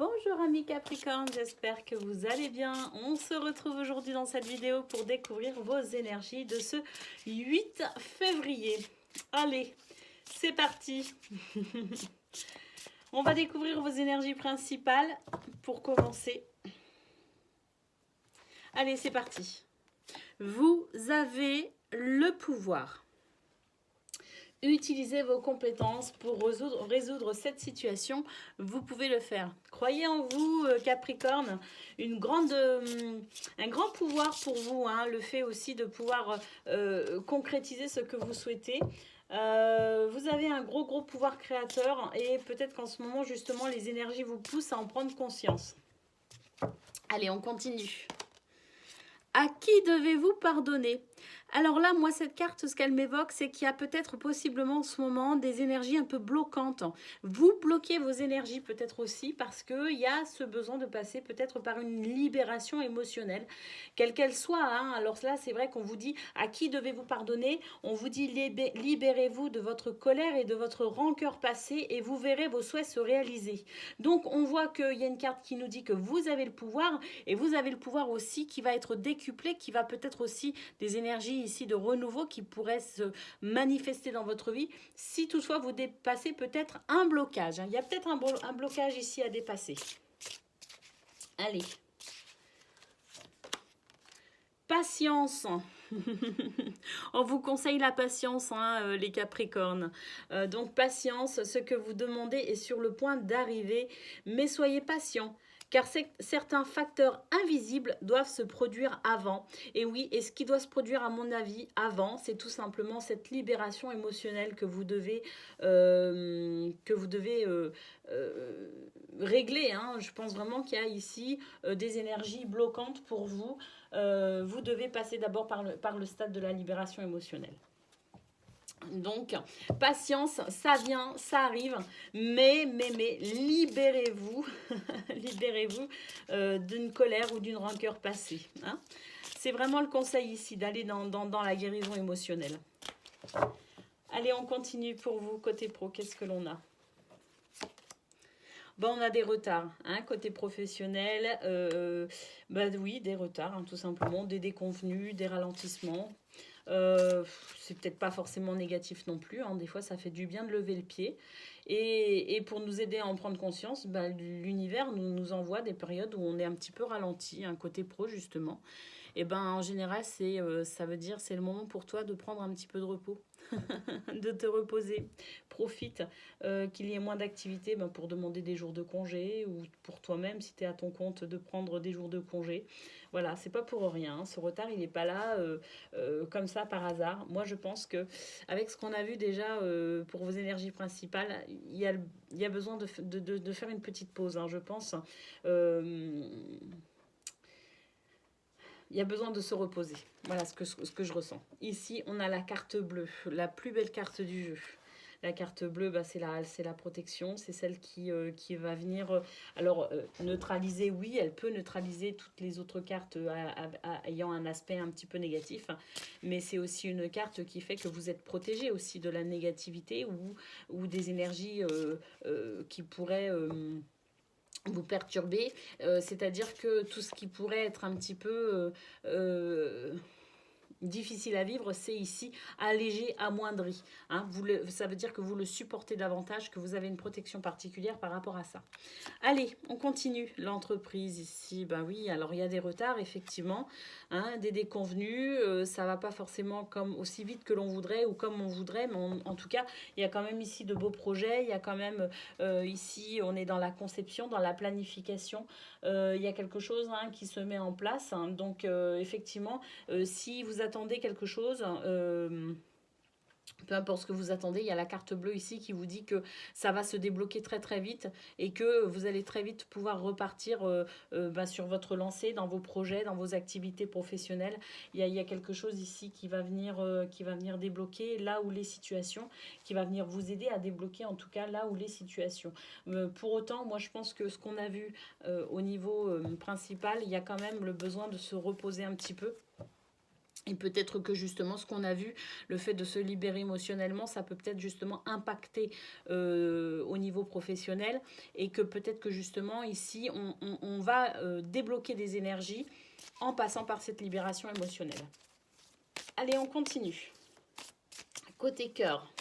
Bonjour amis Capricorne, j'espère que vous allez bien. On se retrouve aujourd'hui dans cette vidéo pour découvrir vos énergies de ce 8 février. Allez, c'est parti. On va découvrir vos énergies principales pour commencer. Allez, c'est parti. Vous avez le pouvoir. Utilisez vos compétences pour résoudre cette situation. Vous pouvez le faire. Croyez en vous, Capricorne. Un grand pouvoir pour vous. Le fait aussi de pouvoir concrétiser ce que vous souhaitez. Vous avez un gros pouvoir créateur. Et peut-être qu'en ce moment, justement, les énergies vous poussent à en prendre conscience. Allez, on continue. À qui devez-vous pardonner? Alors là, moi, cette carte, ce qu'elle m'évoque, c'est qu'il y a peut-être possiblement en ce moment des énergies un peu bloquantes. Vous bloquez vos énergies peut-être aussi parce qu'il y a ce besoin de passer peut-être par une libération émotionnelle, quelle qu'elle soit. Alors là, c'est vrai qu'on vous dit à qui devez-vous pardonner? On vous dit libérez-vous de votre colère et de votre rancœur passée et vous verrez vos souhaits se réaliser. Donc, on voit qu'il y a une carte qui nous dit que vous avez le pouvoir et vous avez le pouvoir aussi qui va être décuplé, qui va peut-être aussi des énergies ici de renouveau qui pourraient se manifester dans votre vie si toutefois vous dépassez peut-être un blocage. Il y a peut-être un blocage ici à dépasser. Allez. Patience. On vous conseille la patience, les Capricornes. Donc patience, ce que vous demandez est sur le point d'arriver, mais soyez patient. Car certains facteurs invisibles doivent se produire avant. Et oui, et ce qui doit se produire, à mon avis, avant, c'est tout simplement cette libération émotionnelle que vous devez régler. Je pense vraiment qu'il y a ici des énergies bloquantes pour vous. Vous devez passer d'abord par le stade de la libération émotionnelle. Donc, patience, ça vient, ça arrive, mais libérez-vous, libérez-vous d'une colère ou d'une rancœur passée. C'est vraiment le conseil ici, d'aller dans la guérison émotionnelle. Allez, on continue pour vous, côté pro, qu'est-ce que l'on a? On a des retards, côté professionnel, oui, des retards, tout simplement, des déconvenus, des ralentissements. C'est peut-être pas forcément négatif non plus, des fois ça fait du bien de lever le pied et pour nous aider à en prendre conscience, l'univers nous envoie des périodes où on est un petit peu ralenti, un côté pro justement, et en général ça veut dire c'est le moment pour toi de prendre un petit peu de repos. De te reposer. Profite qu'il y ait moins d'activité pour demander des jours de congé ou pour toi-même, si tu es à ton compte, de prendre des jours de congé. Voilà, c'est pas pour rien. Ce retard, il n'est pas là comme ça par hasard. Moi, je pense que avec ce qu'on a vu déjà pour vos énergies principales, il y a besoin de faire une petite pause, je pense. Il y a besoin de se reposer. Voilà ce que je ressens. Ici, on a la carte bleue, la plus belle carte du jeu. La carte bleue, c'est la protection. C'est celle qui va venir neutraliser. Oui, elle peut neutraliser toutes les autres cartes ayant un aspect un petit peu négatif. Mais c'est aussi une carte qui fait que vous êtes protégé aussi de la négativité ou des énergies qui pourraient... vous perturber, c'est-à-dire que tout ce qui pourrait être un petit peu difficile à vivre, c'est ici allégé, amoindri. Ça veut dire que vous le supportez davantage, que vous avez une protection particulière par rapport à ça. Allez, on continue. L'entreprise ici, oui, alors il y a des retards, effectivement, des déconvenus, ça va pas forcément aussi vite que l'on voudrait ou comme on voudrait, mais en tout cas, il y a quand même ici de beaux projets, il y a quand même ici, on est dans la conception, dans la planification, il y a quelque chose qui se met en place, donc effectivement, si vous attendez quelque chose, peu importe ce que vous attendez, il y a la carte bleue ici qui vous dit que ça va se débloquer très très vite et que vous allez très vite pouvoir repartir sur votre lancée, dans vos projets, dans vos activités professionnelles. Il y a quelque chose ici qui va venir débloquer là où les situations, qui va venir vous aider à débloquer en tout cas là où les situations. Pour autant, moi je pense que ce qu'on a vu au niveau principal, il y a quand même le besoin de se reposer un petit peu. Et peut-être que justement, ce qu'on a vu, le fait de se libérer émotionnellement, ça peut peut-être justement impacter au niveau professionnel. Et que peut-être que justement, ici, on va débloquer des énergies en passant par cette libération émotionnelle. Allez, on continue. Côté cœur.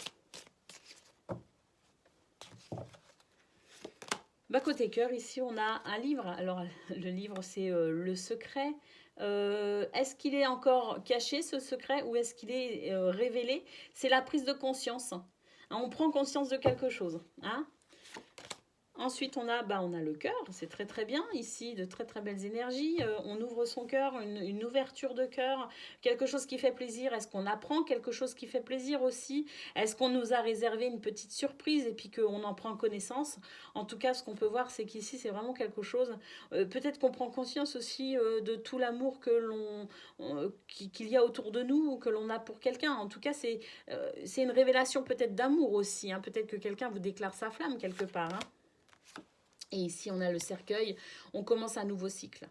Bah, côté cœur, ici, on a un livre. Alors, le livre, c'est Le Secret. Est-ce qu'il est encore caché, ce secret, ou est-ce qu'il est révélé? C'est la prise de conscience. Hein, on prend conscience de quelque chose. Hein. Ensuite, on a le cœur, c'est très très bien ici, de très très belles énergies. On ouvre son cœur, une ouverture de cœur, quelque chose qui fait plaisir. Est-ce qu'on apprend quelque chose qui fait plaisir aussi? Est-ce qu'on nous a réservé une petite surprise et puis qu'on en prend connaissance? En tout cas, ce qu'on peut voir, c'est qu'ici, c'est vraiment quelque chose. Peut-être qu'on prend conscience aussi de tout l'amour qu'il y a autour de nous ou que l'on a pour quelqu'un. En tout cas, c'est une révélation peut-être d'amour aussi. Hein. Peut-être que quelqu'un vous déclare sa flamme quelque part. Hein. Et ici, on a le cercueil. On commence un nouveau cycle.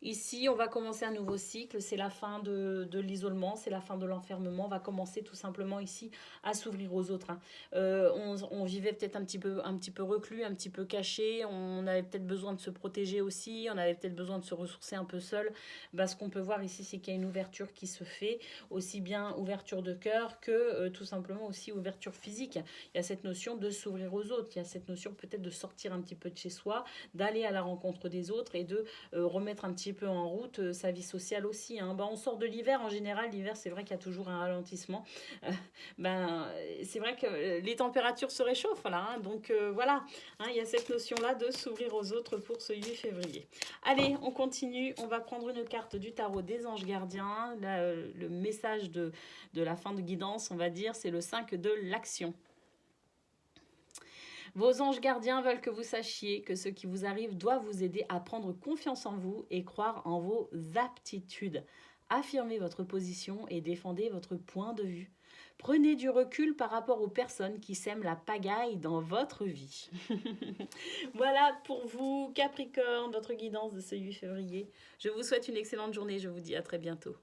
Ici, on va commencer un nouveau cycle. C'est la fin de l'isolement, c'est la fin de l'enfermement. On va commencer tout simplement ici à s'ouvrir aux autres. Hein. On vivait peut-être un petit peu reclus, un petit peu caché. On avait peut-être besoin de se protéger aussi. On avait peut-être besoin de se ressourcer un peu seul. Bah, ce qu'on peut voir ici, c'est qu'il y a une ouverture qui se fait. Aussi bien ouverture de cœur que tout simplement aussi ouverture physique. Il y a cette notion de s'ouvrir aux autres. Il y a cette notion peut-être de sortir un petit peu de chez soi, d'aller à la rencontre des autres et de remettre un petit peu en route sa vie sociale aussi. Hein. On sort de l'hiver, en général, l'hiver, c'est vrai qu'il y a toujours un ralentissement. C'est vrai que les températures se réchauffent, là. Hein. Donc voilà, hein, il y a cette notion-là de s'ouvrir aux autres pour ce 8 février. Allez, on continue. On va prendre une carte du tarot des anges gardiens. Là, le message de la fin de guidance, on va dire, c'est le 5 de l'action. Vos anges gardiens veulent que vous sachiez que ce qui vous arrive doit vous aider à prendre confiance en vous et croire en vos aptitudes. Affirmez votre position et défendez votre point de vue. Prenez du recul par rapport aux personnes qui sèment la pagaille dans votre vie. Voilà pour vous, Capricorne, votre guidance de ce 8 février. Je vous souhaite une excellente journée. Je vous dis à très bientôt.